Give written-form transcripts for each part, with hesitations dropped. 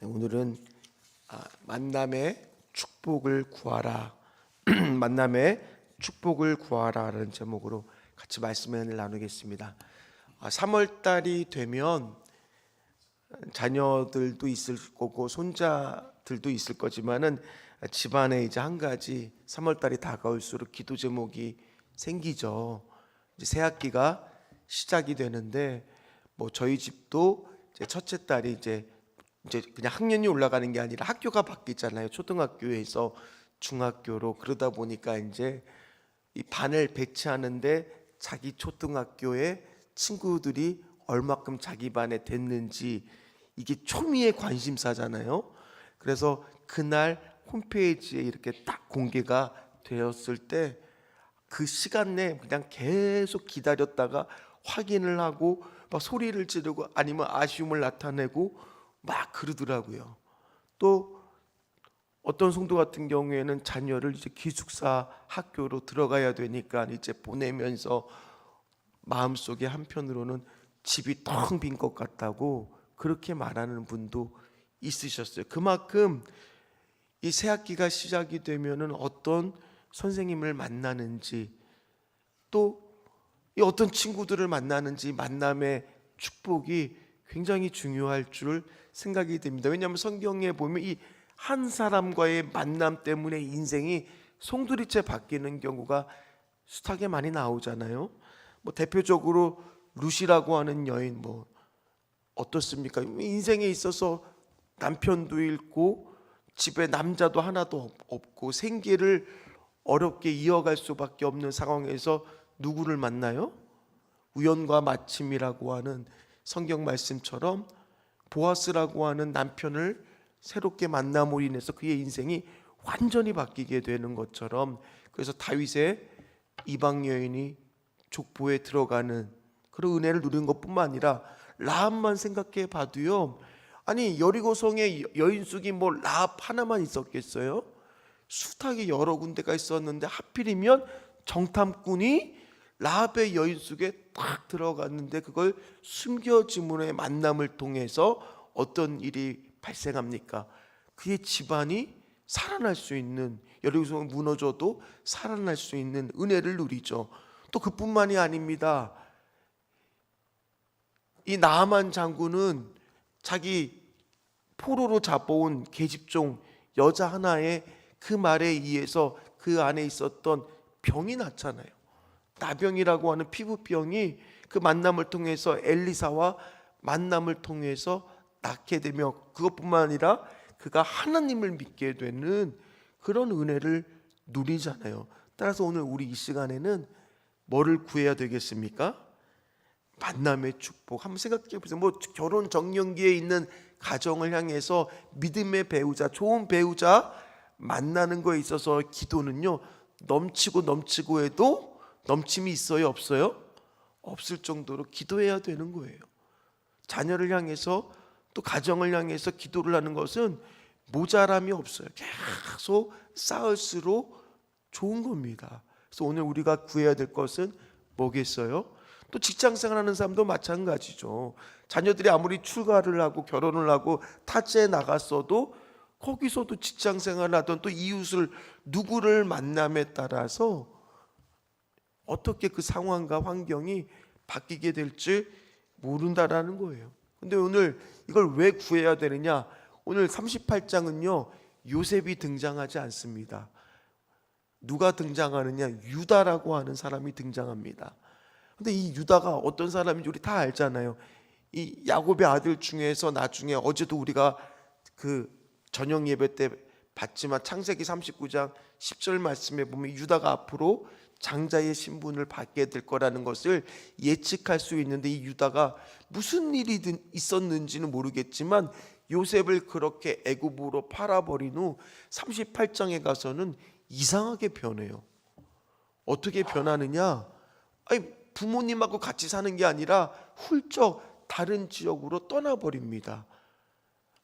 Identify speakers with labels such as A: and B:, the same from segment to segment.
A: 오늘은 만남의 축복을 구하라 만남의 축복을 구하라라는 제목으로 같이 말씀을 나누겠습니다. 3월달이 되면 자녀들도 있을 거고 손자들도 있을 거지만은 집안에 이제 한 가지 3월달이 다가올수록 기도 제목이 생기죠. 이제 새 학기가 시작이 되는데 저희 집도 이제 첫째 딸이 이제 그냥 학년이 올라가는 게 아니라 학교가 바뀌잖아요. 초등학교에서 중학교로. 그러다 보니까 이제 이 반을 배치하는데 자기 초등학교에 친구들이 얼마큼 자기 반에 됐는지 이게 초미의 관심사잖아요. 그래서 그날 홈페이지에 이렇게 딱 공개가 되었을 때 그 시간 내에 그냥 계속 기다렸다가 확인을 하고 막 소리를 지르고 아니면 아쉬움을 나타내고 막 그러더라고요. 또 어떤 성도 같은 경우에는 자녀를 이제 기숙사 학교로 들어가야 되니까 이제 보내면서 마음속에 한편으로는 집이 텅 빈 것 같다고 그렇게 말하는 분도 있으셨어요. 그만큼 이 새 학기가 시작이 되면은 어떤 선생님을 만나는지 또 이 어떤 친구들을 만나는지 만남의 축복이 굉장히 중요할 줄 생각이 됩니다. 왜냐하면 성경에 보면 이 한 사람과의 만남 때문에 인생이 송두리째 바뀌는 경우가 숱하게 많이 나오잖아요. 대표적으로 루시라고 하는 여인 어떻습니까? 인생에 있어서 남편도 잃고 집에 남자도 하나도 없고 생계를 어렵게 이어갈 수밖에 없는 상황에서 누구를 만나요? 우연과 마침이라고 하는 성경 말씀처럼 보아스라고 하는 남편을 새롭게 만남으로 인해서 그의 인생이 완전히 바뀌게 되는 것처럼, 그래서 다윗의 이방 여인이 족보에 들어가는 그런 은혜를 누린 것뿐만 아니라 라합만 생각해 봐도요, 아니 여리고성에 여인숙이 라합 하나만 있었겠어요? 숱하게 여러 군데가 있었는데 하필이면 정탐꾼이 라합의 여인숙에 딱 들어갔는데 그걸 숨겨짐으로의 만남을 통해서 어떤 일이 발생합니까? 그의 집안이 살아날 수 있는, 여리고성이 무너져도 살아날 수 있는 은혜를 누리죠. 또 그뿐만이 아닙니다. 이 나아만 장군은 자기 포로로 잡아온 계집종 여자 하나의 그 말에 의해서 그 안에 있었던 병이 났잖아요. 나병이라고 하는 피부병이 그 만남을 통해서 엘리사와 만남을 통해서 낫게 되며, 그것뿐만 아니라 그가 하나님을 믿게 되는 그런 은혜를 누리잖아요. 따라서 오늘 우리 이 시간에는 뭐를 구해야 되겠습니까? 만남의 축복. 한번 생각해 보세요. 결혼 정년기에 있는 가정을 향해서 믿음의 배우자, 좋은 배우자 만나는 거에 있어서 기도는요, 넘치고 해도 넘침이 있어요, 없어요? 없을 정도로 기도해야 되는 거예요. 자녀를 향해서 또 가정을 향해서 기도를 하는 것은 모자람이 없어요. 계속 쌓을수록 좋은 겁니다. 그래서 오늘 우리가 구해야 될 것은 뭐겠어요? 또 직장생활하는 사람도 마찬가지죠. 자녀들이 아무리 출가를 하고 결혼을 하고 타지에 나갔어도 거기서도 직장생활을 하던 또 이웃을 누구를 만남에 따라서 어떻게 그 상황과 환경이 바뀌게 될지 모른다라는 거예요. 근데 오늘 이걸 왜 구해야 되느냐? 오늘 38장은요 요셉이 등장하지 않습니다. 누가 등장하느냐? 유다라고 하는 사람이 등장합니다. 근데 이 유다가 어떤 사람인지 우리 다 알잖아요. 이 야곱의 아들 중에서 나중에 어제도 우리가 그 저녁 예배 때 봤지만 창세기 39장 10절 말씀에 보면 유다가 앞으로 장자의 신분을 받게 될 거라는 것을 예측할 수 있는데, 이 유다가 무슨 일이 있었는지는 모르겠지만 요셉을 그렇게 애굽으로 팔아버린 후 38장에 가서는 이상하게 변해요. 어떻게 변하느냐? 부모님하고 같이 사는 게 아니라 훌쩍 다른 지역으로 떠나버립니다.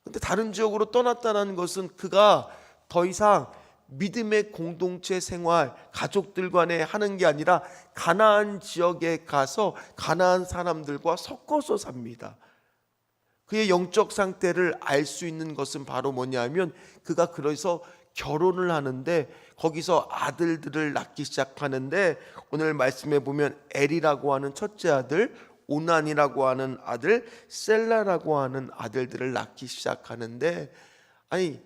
A: 근데 다른 지역으로 떠났다는 것은 그가 더 이상 믿음의 공동체 생활, 가족들 간에 하는 게 아니라 가나안 지역에 가서 가나안 사람들과 섞어서 삽니다. 그의 영적 상태를 알 수 있는 것은 바로 뭐냐면 그가 그래서 결혼을 하는데 거기서 아들들을 낳기 시작하는데 오늘 말씀에 보면 엘이라고 하는 첫째 아들, 오난이라고 하는 아들, 셀라라고 하는 아들들을 낳기 시작하는데 아니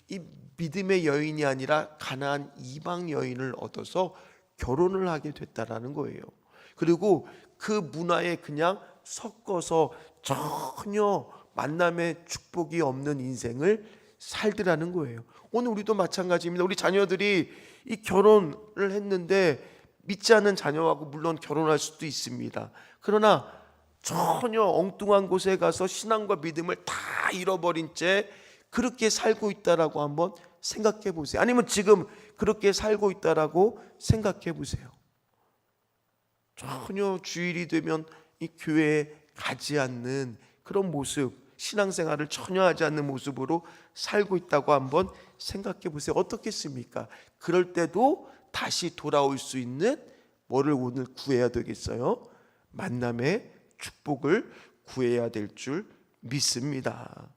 A: 이 믿음의 여인이 아니라 가나안 이방 여인을 얻어서 결혼을 하게 됐다라는 거예요. 그리고 그 문화에 그냥 섞어서 전혀 만남의 축복이 없는 인생을 살더라는 거예요. 오늘 우리도 마찬가지입니다. 우리 자녀들이 이 결혼을 했는데 믿지 않는 자녀하고 물론 결혼할 수도 있습니다. 그러나 전혀 엉뚱한 곳에 가서 신앙과 믿음을 다 잃어버린 채 그렇게 살고 있다라고 한번 생각해 보세요. 아니면 지금 그렇게 살고 있다라고 생각해 보세요. 전혀 주일이 되면 이 교회에 가지 않는 그런 모습, 신앙생활을 전혀 하지 않는 모습으로 살고 있다고 한번 생각해 보세요. 어떻겠습니까? 그럴 때도 다시 돌아올 수 있는 뭐를 오늘 구해야 되겠어요? 만남의 축복을 구해야 될 줄 믿습니다.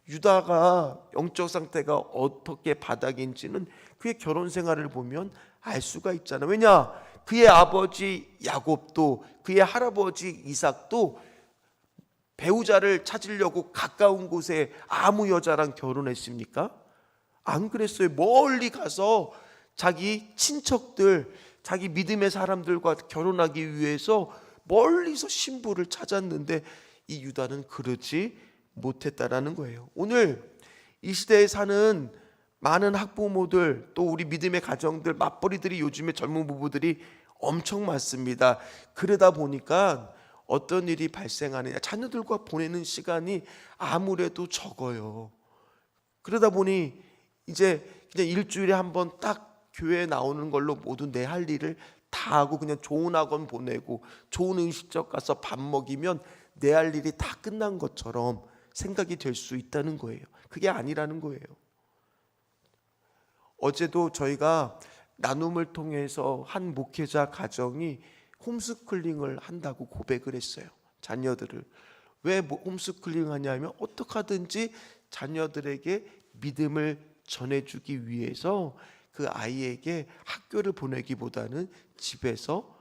A: 유다가 영적 상태가 어떻게 바닥인지는 그의 결혼 생활을 보면 알 수가 있잖아요. 왜냐? 그의 아버지 야곱도 그의 할아버지 이삭도 배우자를 찾으려고 가까운 곳에 아무 여자랑 결혼했습니까? 안 그랬어요. 멀리 가서 자기 친척들, 자기 믿음의 사람들과 결혼하기 위해서 멀리서 신부를 찾았는데 이 유다는 그러지 못했다라는 거예요. 오늘 이 시대에 사는 많은 학부모들, 또 우리 믿음의 가정들, 맞벌이들이 요즘에 젊은 부부들이 엄청 많습니다. 그러다 보니까 어떤 일이 발생하느냐, 자녀들과 보내는 시간이 아무래도 적어요. 그러다 보니 이제 그냥 일주일에 한 번 딱 교회에 나오는 걸로 모두 내 할 일을 다 하고 그냥 좋은 학원 보내고 좋은 음식점 가서 밥 먹이면 내 할 일이 다 끝난 것처럼 생각이 될 수 있다는 거예요. 그게 아니라는 거예요. 어제도 저희가 나눔을 통해서 한 목회자 가정이 홈스쿨링을 한다고 고백을 했어요. 자녀들을. 왜 홈스쿨링 하냐면 어떻게 하든지 자녀들에게 믿음을 전해주기 위해서 그 아이에게 학교를 보내기보다는 집에서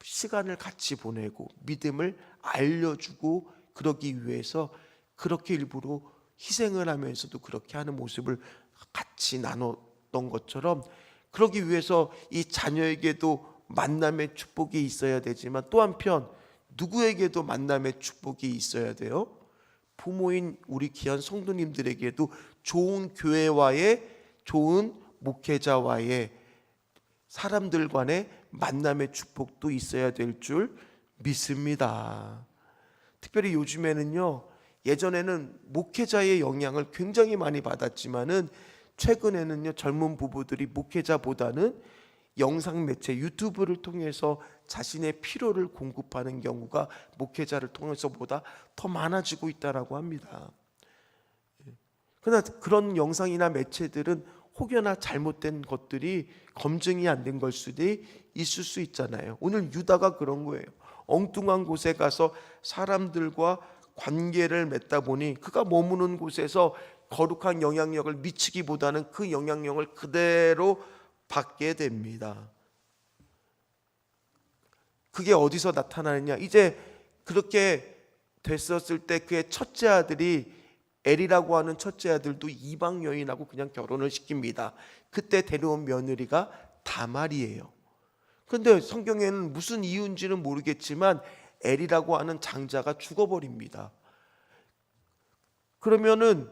A: 시간을 같이 보내고 믿음을 알려주고 그러기 위해서 그렇게 일부러 희생을 하면서도 그렇게 하는 모습을 같이 나눴던 것처럼 그러기 위해서 이 자녀에게도 만남의 축복이 있어야 되지만 또 한편 누구에게도 만남의 축복이 있어야 돼요. 부모인 우리 귀한 성도님들에게도 좋은 교회와의 좋은 목회자와의 사람들 간의 만남의 축복도 있어야 될 줄 믿습니다. 특별히 요즘에는요, 예전에는 목회자의 영향을 굉장히 많이 받았지만은 최근에는요, 젊은 부부들이 목회자보다는 영상 매체 유튜브를 통해서 자신의 필요를 공급하는 경우가 목회자를 통해서보다 더 많아지고 있다라고 합니다. 그러나 그런 영상이나 매체들은 혹여나 잘못된 것들이 검증이 안 된 걸 수도 있을 수 있잖아요. 오늘 유다가 그런 거예요. 엉뚱한 곳에 가서 사람들과 관계를 맺다 보니 그가 머무는 곳에서 거룩한 영향력을 미치기보다는 그 영향력을 그대로 받게 됩니다. 그게 어디서 나타나느냐? 이제 그렇게 됐었을 때 그의 첫째 아들이 엘이라고 하는 첫째 아들도 이방 여인하고 그냥 결혼을 시킵니다. 그때 데려온 며느리가 다말이에요. 그런데 성경에는 무슨 이유인지는 모르겠지만 엘이라고 하는 장자가 죽어버립니다. 그러면은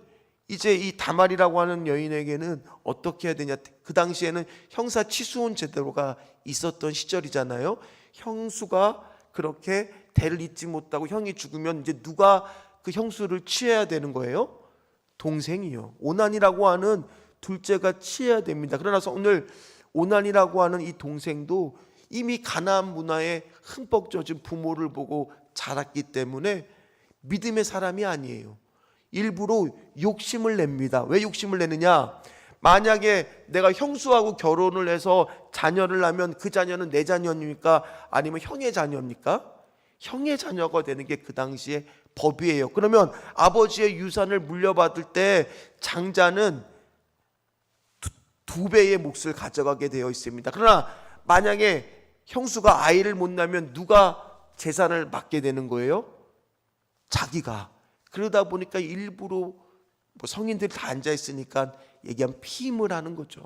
A: 이제 이 다말이라고 하는 여인에게는 어떻게 해야 되냐? 그 당시에는 형사 취수혼 제도가 있었던 시절이잖아요. 형수가 그렇게 대를 잇지 못하고 형이 죽으면 이제 누가 그 형수를 취해야 되는 거예요? 동생이요. 오난이라고 하는 둘째가 취해야 됩니다. 그러나 오늘 오난이라고 하는 이 동생도 이미 가나안 문화에 흠뻑 젖은 부모를 보고 자랐기 때문에 믿음의 사람이 아니에요. 일부러 욕심을 냅니다. 왜 욕심을 내느냐? 만약에 내가 형수하고 결혼을 해서 자녀를 낳으면 그 자녀는 내 자녀입니까? 아니면 형의 자녀입니까? 형의 자녀가 되는 게 그 당시에 법이에요. 그러면 아버지의 유산을 물려받을 때 장자는 두 배의 몫을 가져가게 되어 있습니다. 그러나 만약에 형수가 아이를 못 낳으면 누가 재산을 맡게 되는 거예요? 자기가. 그러다 보니까 일부러 뭐 성인들이 다 앉아 있으니까 얘기하면 피임을 하는 거죠.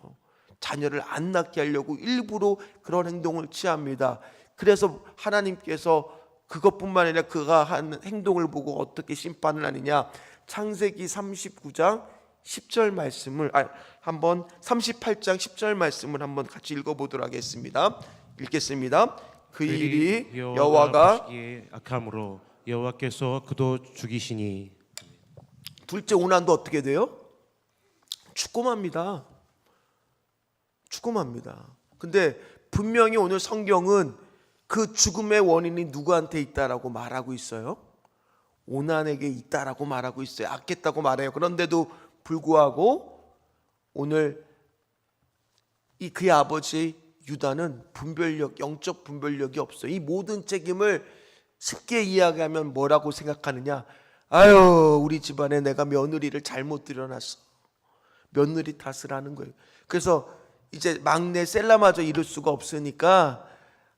A: 자녀를 안 낳게 하려고 일부러 그런 행동을 취합니다. 그래서 하나님께서 그것뿐만 아니라 그가 한 행동을 보고 어떻게 심판을 하느냐, 창세기 39장 10절 말씀을 한번 38장 10절 말씀을 한번 같이 읽어보도록 하겠습니다. 읽겠습니다. 그 일이 여호와가
B: 보시기에 악함으로 여호와께서 그도 죽이시니.
A: 둘째 오난도 어떻게 돼요? 죽고맙니다. 죽고맙니다. 근데 분명히 오늘 성경은 그 죽음의 원인이 누구한테 있다라고 말하고 있어요? 오난에게 있다라고 말하고 있어요. 악했다고 말해요. 그런데도 불구하고 오늘 그의 아버지 유다는 영적 분별력이 없어요. 이 모든 책임을 쉽게 이야기하면 뭐라고 생각하느냐? 아유, 우리 집안에 내가 며느리를 잘못 들여놨어. 며느리 탓을 하는 거예요. 그래서 이제 막내 셀라마저 이룰 수가 없으니까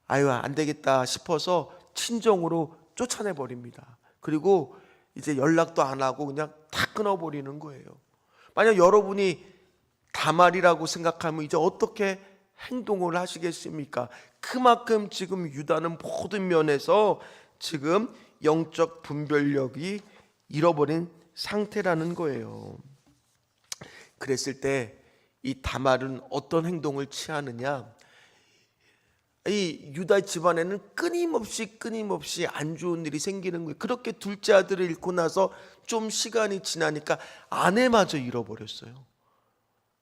A: 아유, 안 되겠다 싶어서 친정으로 쫓아내 버립니다. 그리고 이제 연락도 안 하고 그냥 다 끊어버리는 거예요. 만약 여러분이 다말이라고 생각하면 이제 어떻게 행동을 하시겠습니까? 그만큼 지금 유다는 모든 면에서 지금 영적 분별력이 잃어버린 상태라는 거예요. 그랬을 때 이 다말은 어떤 행동을 취하느냐? 이 유다 집안에는 끊임없이 안 좋은 일이 생기는 거예요. 그렇게 둘째 아들을 잃고 나서 좀 시간이 지나니까 아내마저 잃어버렸어요.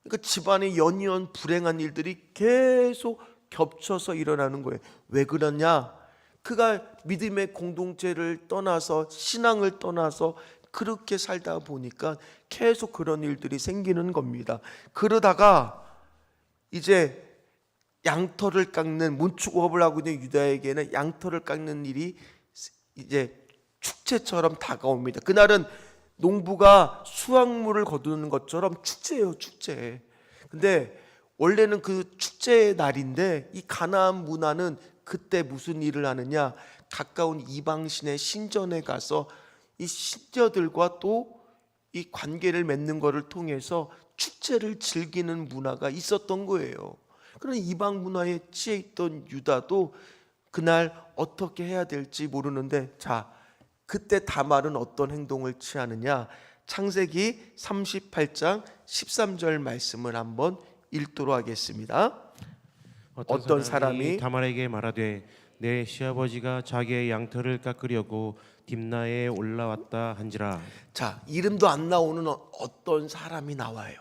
A: 그러니까 집안에 연이은 불행한 일들이 계속 겹쳐서 일어나는 거예요. 왜 그러냐? 그가 믿음의 공동체를 떠나서 신앙을 떠나서 그렇게 살다 보니까 계속 그런 일들이 생기는 겁니다. 그러다가 이제 양털을 깎는 문축업을 하고 있는 유다에게는 양털을 깎는 일이 이제 축제처럼 다가옵니다. 그날은 농부가 수확물을 거두는 것처럼 축제예요, 축제. 근데 원래는 그 축제의 날인데 이 가나안 문화는 그때 무슨 일을 하느냐? 가까운 이방신의 신전에 가서 이 신녀들과 또 이 관계를 맺는 것을 통해서 축제를 즐기는 문화가 있었던 거예요. 그런 이방 문화에 취해 있던 유다도 그날 어떻게 해야 될지 모르는데, 자, 그때 다말은 어떤 행동을 취하느냐? 창세기 38장 13절 말씀을 한번 읽도록 하겠습니다. 어떤 사람이
B: 다말에게 말하되 내 시아버지가 자기의 양털을 깎으려고 딥나에 올라왔다 한지라.
A: 자, 이름도 안 나오는 어떤 사람이 나와요.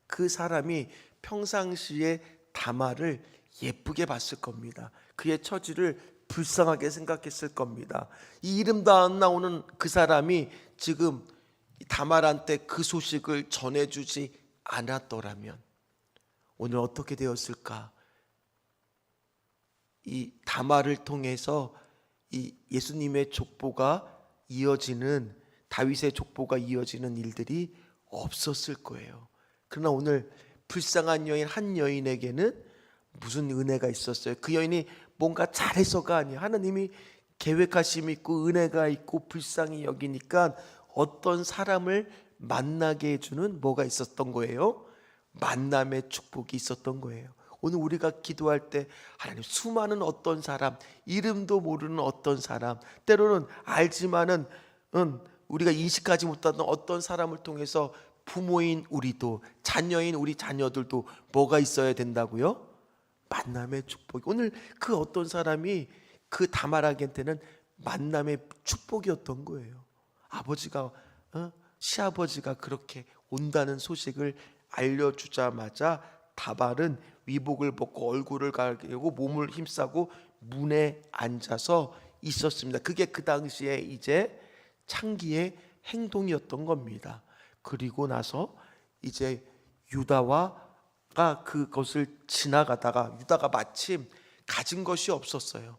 A: 그 사람이 평상시에 다말을 예쁘게 봤을 겁니다. 그의 처지를 불쌍하게 생각했을 겁니다. 이 이름도 안 나오는 그 사람이 지금 다말한테 그 소식을 전해주지 않았더라면 오늘 어떻게 되었을까? 이 다말을 통해서 이 예수님의 족보가 이어지는, 다윗의 족보가 이어지는 일들이 없었을 거예요. 그러나 오늘 불쌍한 여인 한 여인에게는 무슨 은혜가 있었어요? 그 여인이 뭔가 잘해서가 아니에요. 하나님이 계획하심이 있고 은혜가 있고 불쌍히 여기니까 어떤 사람을 만나게 해주는 뭐가 있었던 거예요? 만남의 축복이 있었던 거예요. 오늘 우리가 기도할 때 하나님, 수많은 어떤 사람, 이름도 모르는 어떤 사람, 때로는 알지만은 우리가 인식하지 못하던 어떤 사람을 통해서 부모인 우리도, 자녀인 우리 자녀들도 뭐가 있어야 된다고요? 만남의 축복. 오늘 그 어떤 사람이 그 다말에게는 만남의 축복이었던 거예요. 아버지가 시아버지가 그렇게 온다는 소식을 알려주자마자 다말은 위복을 벗고 얼굴을 가리고 몸을 힘싸고 문에 앉아서 있었습니다. 그게 그 당시에 이제 창기의 행동이었던 겁니다. 그리고 나서 이제 유다가 그것을 지나가다가 유다가 마침 가진 것이 없었어요.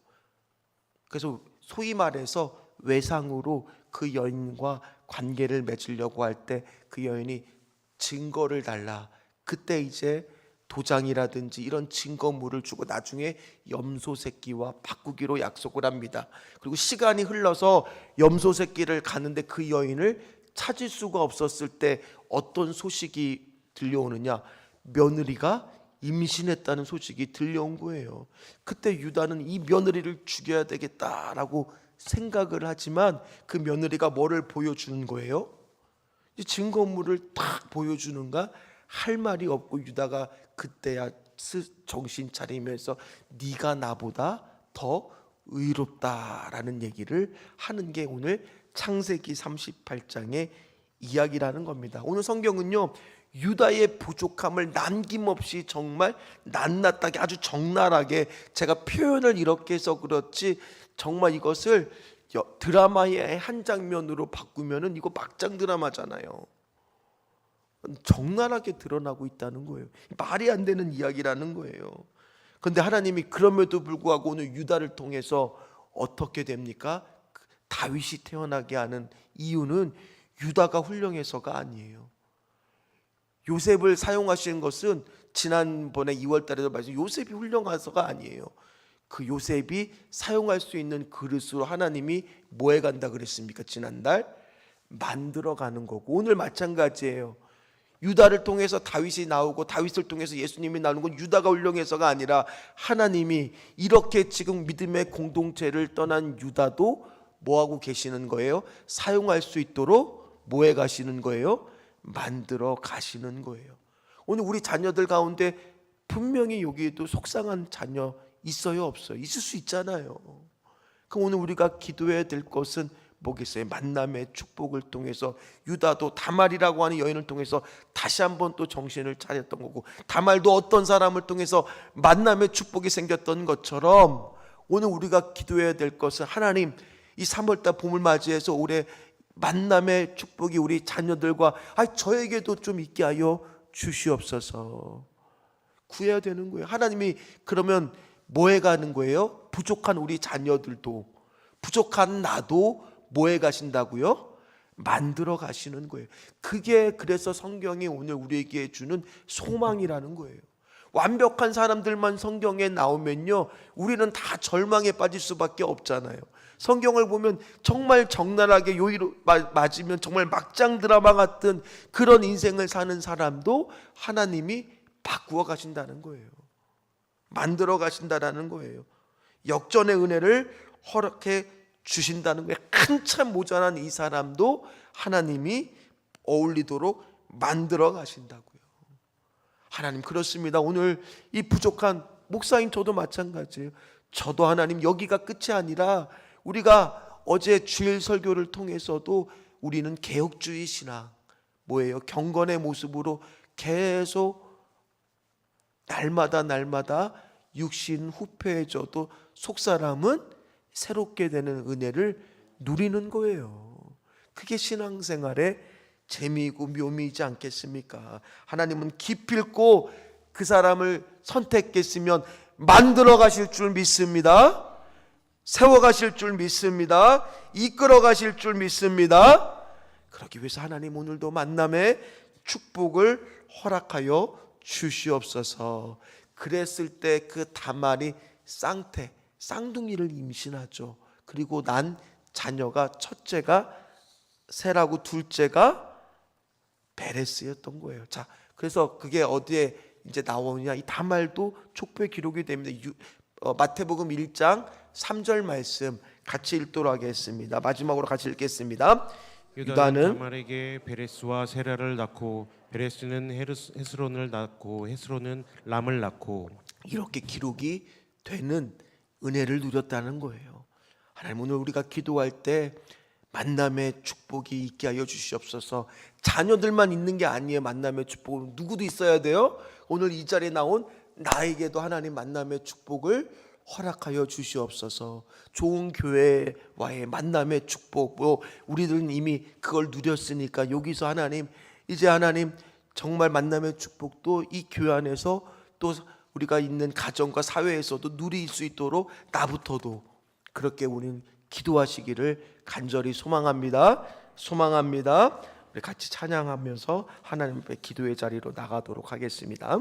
A: 그래서 소위 말해서 외상으로 그 여인과 관계를 맺으려고 할 때 그 여인이 증거를 달라. 그때 이제 도장이라든지 이런 증거물을 주고 나중에 염소 새끼와 바꾸기로 약속을 합니다. 그리고 시간이 흘러서 염소 새끼를 가는데 그 여인을 찾을 수가 없었을 때 어떤 소식이 들려오느냐? 며느리가 임신했다는 소식이 들려온 거예요. 그때 유다는 이 며느리를 죽여야 되겠다라고 생각을 하지만 그 며느리가 뭐를 보여주는 거예요? 이 증거물을 딱 보여주는가? 할 말이 없고 유다가 그때야 정신 차리면서 네가 나보다 더 의롭다라는 얘기를 하는 게 오늘 창세기 38장의 이야기라는 겁니다. 오늘 성경은요, 유다의 부족함을 남김없이 정말 낱낱하게 아주 적나라하게, 제가 표현을 이렇게 해서 그렇지 정말 이것을 드라마의 한 장면으로 바꾸면은 이거 막장 드라마잖아요. 적나라하게 드러나고 있다는 거예요. 말이 안 되는 이야기라는 거예요. 그런데 하나님이 그럼에도 불구하고 오늘 유다를 통해서 어떻게 됩니까? 다윗이 태어나게 하는 이유는 유다가 훌륭해서가 아니에요. 요셉을 사용하시는 것은 지난번에 2월 달에도 말씀, 요셉이 훌륭해서가 아니에요. 그 요셉이 사용할 수 있는 그릇으로 하나님이 뭐 해간다 그랬습니까? 지난달 만들어가는 거고, 오늘 마찬가지예요. 유다를 통해서 다윗이 나오고 다윗을 통해서 예수님이 나오는 건 유다가 훌륭해서가 아니라 하나님이 이렇게 지금 믿음의 공동체를 떠난 유다도 뭐하고 계시는 거예요? 사용할 수 있도록 뭐 해 가시는 거예요? 만들어 가시는 거예요. 오늘 우리 자녀들 가운데 분명히 여기에도 속상한 자녀 있어요, 없어요? 있을 수 있잖아요. 그럼 오늘 우리가 기도해야 될 것은 뭐겠어요? 만남의 축복을 통해서 유다도 다말이라고 하는 여인을 통해서 다시 한번 또 정신을 차렸던 거고, 다말도 어떤 사람을 통해서 만남의 축복이 생겼던 것처럼 오늘 우리가 기도해야 될 것은 하나님, 이 3월달 봄을 맞이해서 올해 만남의 축복이 우리 자녀들과 저에게도 좀 있게 하여 주시옵소서 구해야 되는 거예요. 하나님이 그러면 뭐 해가는 거예요? 부족한 우리 자녀들도, 부족한 나도 뭐 해 가신다고요? 만들어 가시는 거예요. 그게 그래서 성경이 오늘 우리에게 주는 소망이라는 거예요. 완벽한 사람들만 성경에 나오면요, 우리는 다 절망에 빠질 수밖에 없잖아요. 성경을 보면 정말 적나라하게 요의로 맞으면 정말 막장 드라마 같은 그런 인생을 사는 사람도 하나님이 바꾸어 가신다는 거예요. 만들어 가신다라는 거예요. 역전의 은혜를 허락해 주신다는 거예요. 한참 모자란 이 사람도 하나님이 어울리도록 만들어 가신다고요. 하나님, 그렇습니다. 오늘 이 부족한 목사인 저도 마찬가지예요. 저도 하나님, 여기가 끝이 아니라 우리가 어제 주일 설교를 통해서도 우리는 개혁주의 신앙, 뭐예요? 경건의 모습으로 계속 날마다 육신 후패해져도 속사람은 새롭게 되는 은혜를 누리는 거예요. 그게 신앙생활의 재미이고 묘미이지 않겠습니까? 하나님은 기필코 그 사람을 선택했으면 만들어 가실 줄 믿습니다. 세워 가실 줄 믿습니다. 이끌어 가실 줄 믿습니다. 그러기 위해서 하나님 오늘도 만남의 축복을 허락하여 주시옵소서. 그랬을 때 그 다말이 쌍둥이를 임신하죠. 그리고 난 자녀가 첫째가 세라고 둘째가 베레스였던 거예요. 자, 그래서 그게 어디에 이제 나오느냐? 이 다말도 촉표에 기록이 됩니다. 마태복음 1장 3절 말씀 같이 읽도록 하겠습니다. 마지막으로 같이 읽겠습니다.
B: 유다는 다말에게 베레스와 세라를 낳고 베레스는 헤스론을 낳고 헤스론은 람을 낳고,
A: 이렇게 기록이 되는 은혜를 누렸다는 거예요. 하나님, 오늘 우리가 기도할 때 만남의 축복이 있게 하여 주시옵소서. 자녀들만 있는 게 아니에요. 만남의 축복은 누구도 있어야 돼요. 오늘 이 자리에 나온 나에게도 하나님 만남의 축복을 허락하여 주시옵소서. 좋은 교회와의 만남의 축복, 우리들은 이미 그걸 누렸으니까 여기서 하나님, 이제 하나님 정말 만남의 축복도 이 교회 안에서 또 우리가 있는 가정과 사회에서도 누릴 수 있도록 나부터도 그렇게 우리는 기도하시기를 간절히 소망합니다. 소망합니다. 우리 같이 찬양하면서 하나님 앞에 기도의 자리로 나가도록 하겠습니다.